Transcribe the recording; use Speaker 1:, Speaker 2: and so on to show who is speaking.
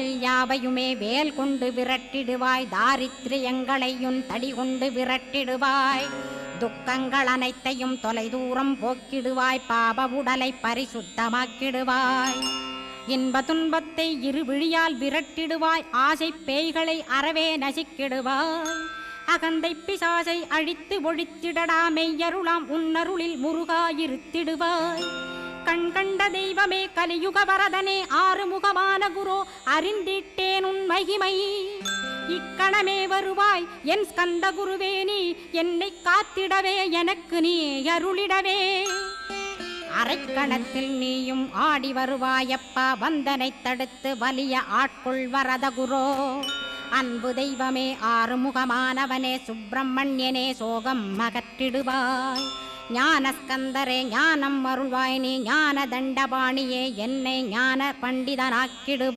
Speaker 1: துன்பங்கள் யாவையுமே வேல் கொண்டு விரட்டிடுவாய். தாரித்ரியங்களையும் தடி கொண்டு விரட்டிடுவாய். துக்கங்கள் அனைத்தையும் தொலைதூரம் போக்கிடுவாய். பாப உடலை பரிசுத்தமாக்கிடுவாய். இன்ப துன்பத்தை இருவிழியால் விரட்டிடுவாய். ஆசை பேய்களை அறவே நசிக்கிடுவாய். அகந்தை பிசாசை அழித்து ஒழித்திடடா. மெய்யருளாம் உன்னருளில் முருகாயிருத்திடுவாய். கண் கண்ட தெய்வமே கலியுக வரதனே ஆறுமுகமான குரோ அறிந்திட்டேன் உன் மகிமை. இக்கணமே வருவாய் என் ஸ்கந்த குருவே. நீ என்னை காத்திடவே எனக்கு நீ அருளிடவே. அரைக்கணத்தில் நீயும் ஆடி வருவாயப்பா. வந்தனை தடுத்து வலிய ஆட்கொள் வரத குரோ. அன்பு தெய்வமே ஆறுமுகமானவனே சுப்பிரமணியனே சோகம் அகற்றிடுவாய். ஞானஸ்கந்தரே ஞானம் அருள்வாய். நீ ஞான தண்டபாணியே என்னை ஞான பண்டிதனாக்கிடு.